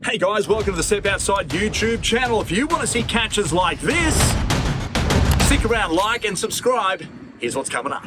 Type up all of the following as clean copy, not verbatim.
Hey guys, welcome to the Step Outside YouTube channel. If you want to see catches like this, stick around, like and subscribe. Here's what's coming up.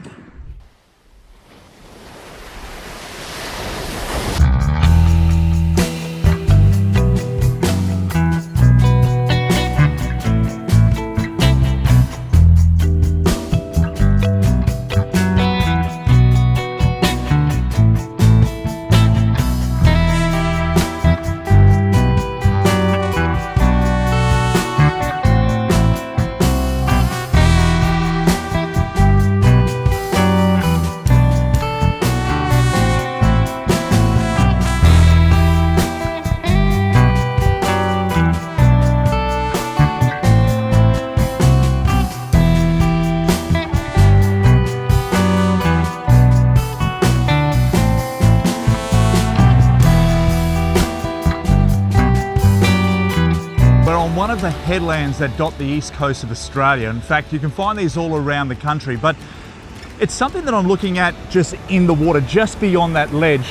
One of the headlands that dot the east coast of Australia. In fact, you can find these all around the country, but it's something that I'm looking at just in the water, just beyond that ledge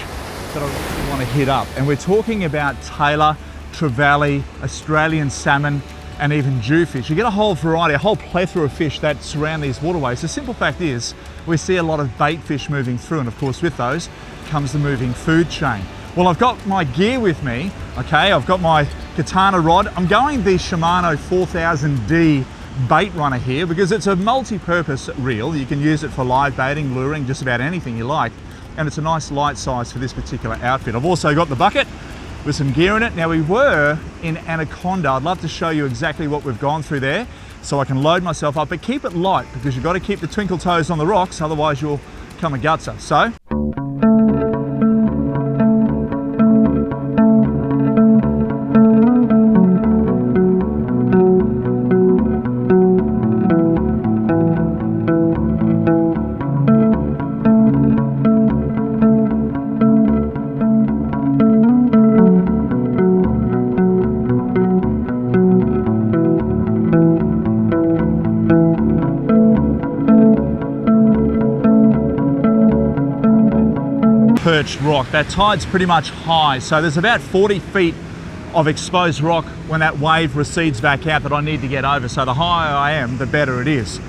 that I really want to hit up. And we're talking about Tailor, trevally, Australian salmon, and even jewfish. You get a whole variety, a whole plethora of fish that surround these waterways. The simple fact is, we see a lot of bait fish moving through, and of course with those comes the moving food chain. Well, I've got my gear with me, okay? I've got my katana rod. I'm going the Shimano 4000D bait runner here because it's a multi-purpose reel. You can use it for live baiting, luring, just about anything you like. And it's a nice light size for this particular outfit. I've also got the bucket with some gear in it. Now we were in Anaconda. I'd love to show you exactly what we've gone through there so I can load myself up, but keep it light because you've got to keep the twinkle toes on the rocks, otherwise you'll come a gutser. So, perched rock. That tide's pretty much high, so there's about 40 feet of exposed rock when that wave recedes back out that I need to get over. So the higher I am, the better it is.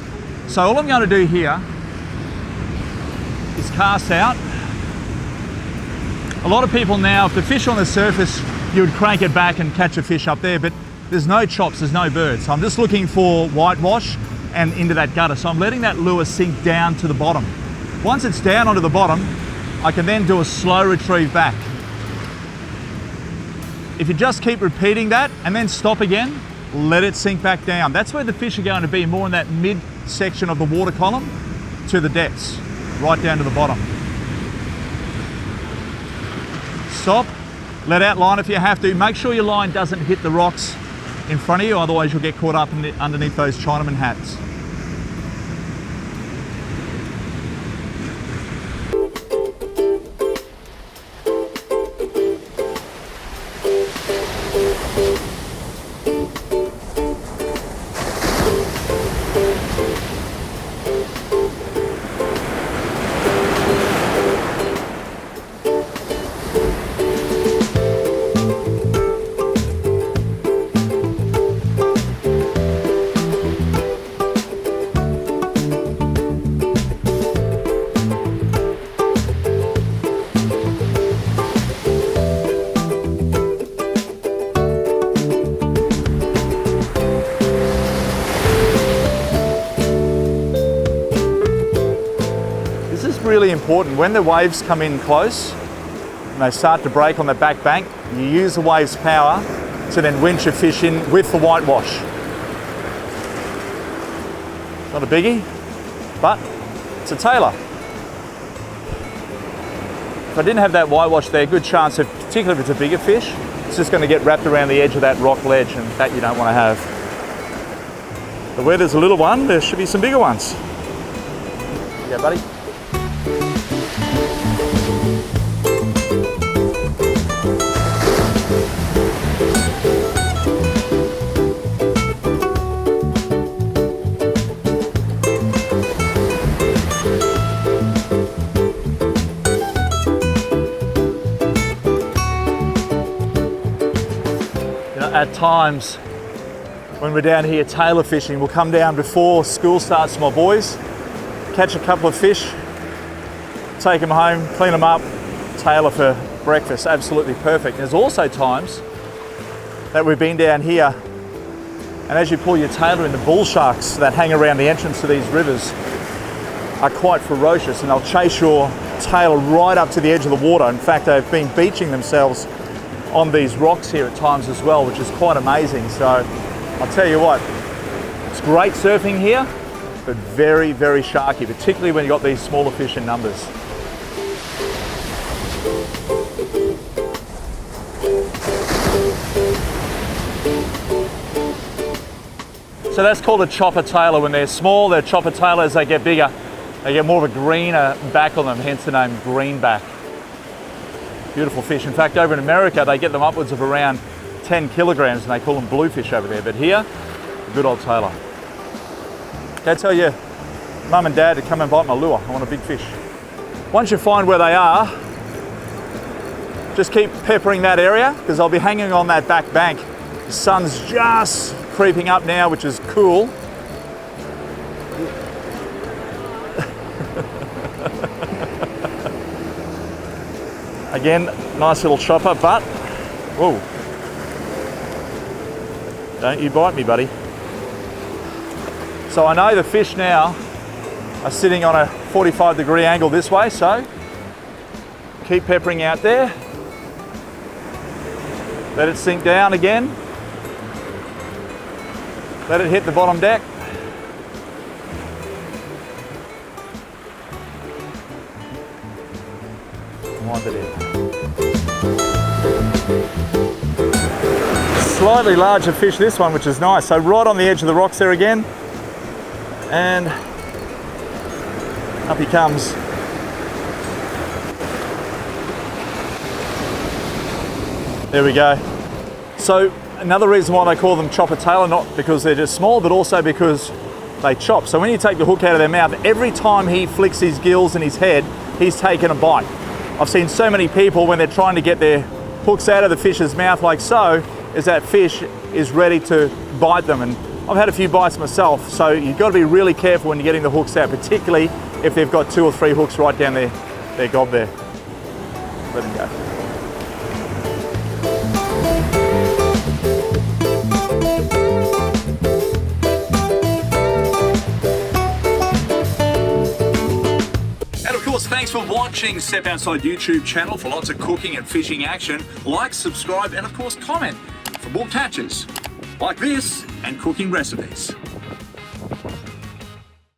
So all I'm going to do here is cast out. A lot of people now, if the fish on the surface, you would crank it back and catch a fish up there, but there's no chops, there's no birds. So I'm just looking for whitewash and into that gutter. So I'm letting that lure sink down to the bottom. Once it's down onto the bottom, I can then do a slow retrieve back. If you just keep repeating that and then stop again, let it sink back down. That's where the fish are going to be, more in that mid section of the water column to the depths, right down to the bottom. Stop, let out line if you have to. Make sure your line doesn't hit the rocks in front of you, otherwise you'll get caught up underneath those Chinaman hats. Really important. When the waves come in close and they start to break on the back bank, you use the waves' power to then winch a fish in with the whitewash. Not a biggie, but it's a Tailor. If I didn't have that whitewash there, good chance of, particularly if it's a bigger fish, it's just going to get wrapped around the edge of that rock ledge, and that you don't want to have. But where there's a little one, there should be some bigger ones. Yeah, buddy. at times when we're down here Tailor fishing, we'll come down before school starts to my boys, catch a couple of fish, take them home, clean them up, Tailor for breakfast. Absolutely perfect. There's also times that we've been down here, and as you pull your Tailor in, the bull sharks that hang around the entrance to these rivers are quite ferocious, and they'll chase your Tailor right up to the edge of the water. In fact, they've been beaching themselves on these rocks here at times as well, which is quite amazing. So I'll tell you what, it's great surfing here, but very, very sharky, particularly when you've got these smaller fish in numbers. So that's called a chopper Tailor. When they're small, they're chopper Tailor. As they get bigger, they get more of a greener back on them, hence the name greenback. Beautiful fish. In fact, over in America, they get them upwards of around 10 kilograms, and they call them bluefish over there. But here, a good old Tailor. Go tell your mum and dad to come and bite my lure. I want a big fish. Once you find where they are, just keep peppering that area, because I'll be hanging on that back bank. The sun's just creeping up now, which is cool. Again, nice little chopper, but whoa, don't you bite me, buddy. So I know the fish now are sitting on a 45-degree angle this way, so keep peppering out there. Let it sink down again. Let it hit the bottom deck. Wind it in. Slightly larger fish, this one, which is nice. So right on the edge of the rocks there again. And up he comes. There we go. So another reason why they call them chopper Tailor, not because they're just small, but also because they chop. So when you take the hook out of their mouth, every time he flicks his gills and his head, he's taken a bite. I've seen so many people when they're trying to get their hooks out of the fish's mouth like so, is that fish is ready to bite them. And I've had a few bites myself, so you've got to be really careful when you're getting the hooks out, particularly if they've got 2 or 3 hooks right down their gob there. Let them go. Thanks for watching Step Outside YouTube channel. For lots of cooking and fishing action, like, subscribe, and of course comment for more catches like this and cooking recipes.